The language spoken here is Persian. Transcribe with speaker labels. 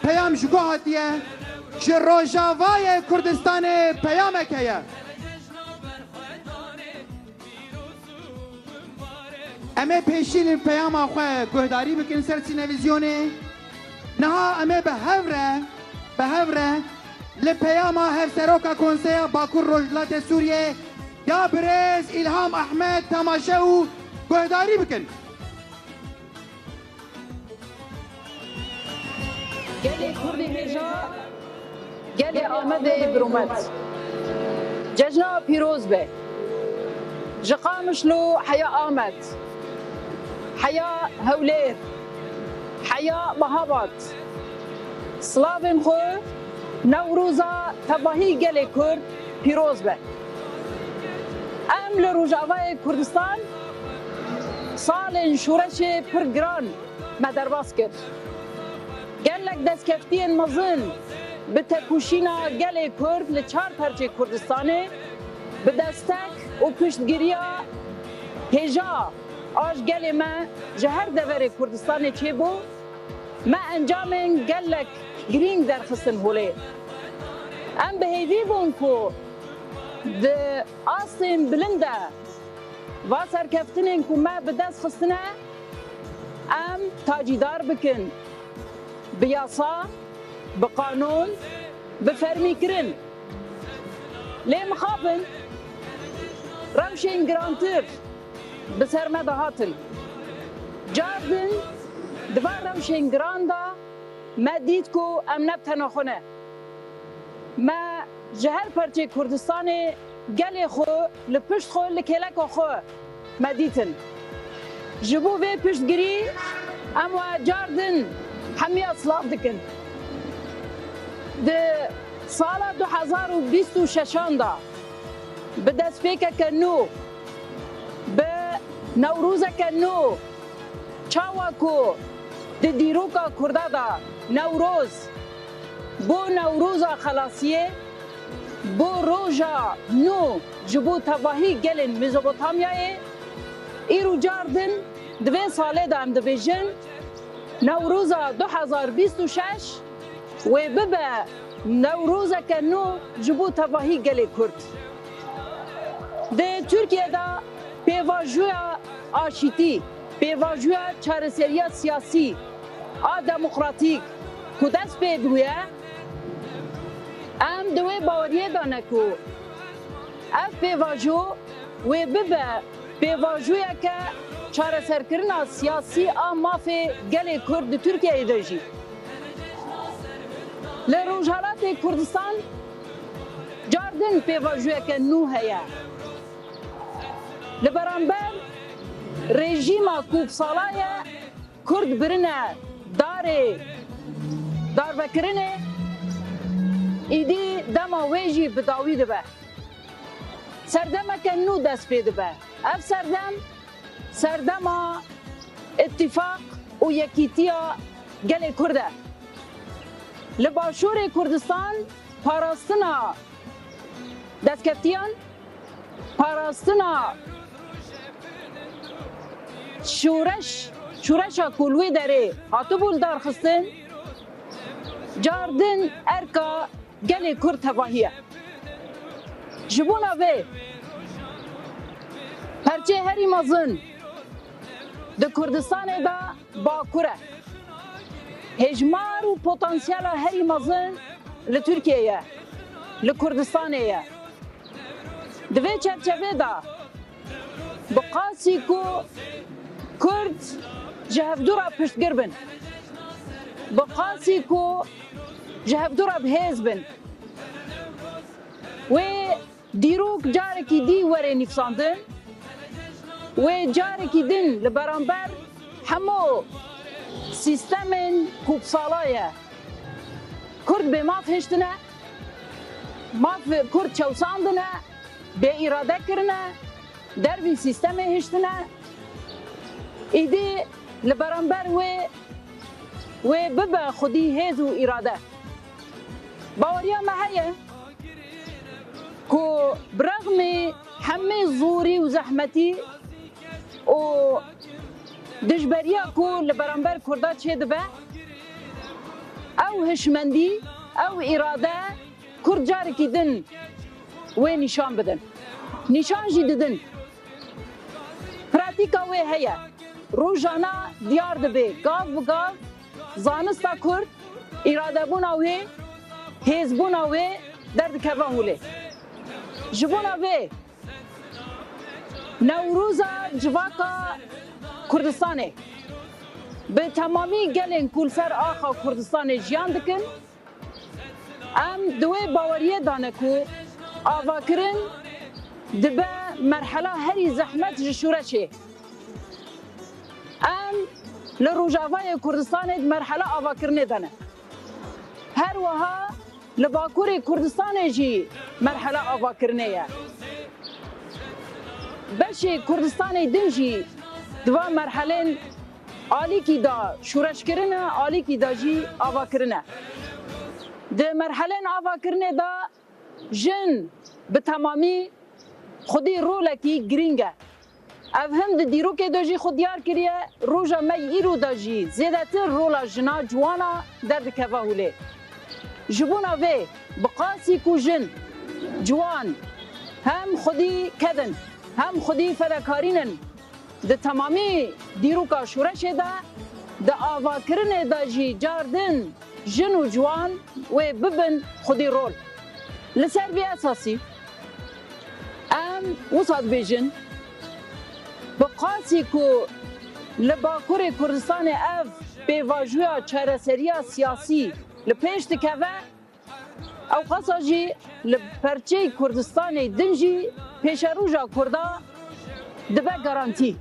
Speaker 1: پیام جگو هاتیه جه روژاوای کردستان پیامک هیه امه پیشین پیام آخواه گهداری بکن سر تلویزیونه نها امه به هفره لپیام هفسروکا کنسیا باکور روجلات سوریه یا برز الهام احمد تماشه و گهداری بکن
Speaker 2: گلی کردی هجا گلی آمده برومت ججنا پیروز به جقامشلو حیا آمد حیا هولیر حیا مهابات سلاوین خو نوروزا تباهی گلی کرد پیروز به ام لروجاوای کردستان سال شورش پرگران مدرباس کرد گلک دستکفتین مزن به تکوشینا گل کرد لچار پرچه کردستانه به دستک و پشتگیریا هجا آج گل ما جهر دور کردستانه چه بو ما انجامن گلک گرینگ در خستن هوله ام به هیوی بون که ده آسین بلنده و سرکفتنین که ما به دست خستنه ام تاجیدار بکن بیاسا بقانون بفرمی کرن لی مخابن روشین گرانتر بسر مده هاتن جاردن دوار روشین گراندا ما دید که ام نبتنا خونه ما جهر پرچه کردستان گل خو لپشت خو لکلک خو ما دیتن جبو به پشت گری اما جاردن همی اصلاف دکن ده سال 2026 دا به دست پیکه کنو به نوروز کنو چاواکو ده دیروکا کرده دا نوروز بو نوروز خلاصیه بو روژا نو جبو تواهی گلن میزوپوتامیای ایرو جاردن دوی ساله دا هم دبیجن نوروز 2026 و ببه نوروز کنو جبو تواهی گلی کرد ده ترکیه دا پیواجویا آشیتی پیواجویا چارەسەریya سیاسی آ دموکراتیک که دست پیدویه ام دوی باوریه دانه که اف پیواجو و ببه پیواجویا که چارەسەرکردنا سیاسی آ مافی گلی کرد ترکیه داجی لروجهالات کردستان جاردن پیواجویا که نو هیا لبرانبر رژیما کوب سالای کرد برنه دار بکرنه ایدی دما ویجی بداوی دبه سردمه که نو دست پیده به اف سردما اتفاق و یکیتیا گل کرده لباشور کردستان پاراستنا دستکفتیان پاراستنا شورشا کلوی داره هاتو بول دار خستن جاردن ارکا گل کرد تباهیه جبونا به پرچه هری مزن ده کردستان دا باکوره هجمار و پتانسیال هری مزن لترکیه لکردستانیه دوی چرچوه دا بقاسی کو کرد جهفدورا پشتگر بن بقاسی کو جهفدورا بهیز بن و دیروک جارکی دی وره نفساندن و جارکی دن لبرانبر همو سیستمن کوبسالایه کرد به ماف هشتنه ماف کرد چوساندنه به اراده کرنه در بی سیستم هشتنه ایدی لبرانبر و ببه خودی هیز و اراده باوریا محیه که برغم همه زوری و زحمتی و دجبریا که لبرانبر کرده چه دبه او هشمندی او اراده کرد جارکی دن و نشان بدن نشان جی ددن پراتیکا و هیا روزانه دیار دبه گاو و گاو زانستا کرد اراده بونا و حزبونا و درد کبان ولی جبونا و نوروزا جواکا کردستانه به تمامی گلین کولسر آخا کردستان جیان دکن ام دوی باوریه دانه کو آواکرین دبه مرحله هری زحمت جشوره چه ام لروجاوای کردستان مرحله آواکرنه دانه هر وها لباکور کردستان جی مرحله آواکرنه یا بلشی کردستان دنجی دوا مرحله آلی کی دا شورش کرنه آلی کی دا جی آوا کرنه ده مرحله آوا کرنه دا جن به تمامی خودی روله کی گرینگه او هم ده دیرو که دا جی خود دیار کریه روژا می ایرو دا جی زیده تر رولا جنا جوانا درد کفا هوله جبونا وی بقاسی کو جن جوان هم خودی کدن هم خودی فداکارینن ده تمامی دیروکا شورش ده ده آواکرن ده جی جاردن جن و جوان و ببن خودی رول لسر بی اساسی ام وصاد بیجن بقاسی کو لباکور کردستان اف بیواجویا چهرسریا سیاسی لپیش دکوه او قصا جی لپرچه کردستان دنجی پیش روژا کرده دبه گارانتی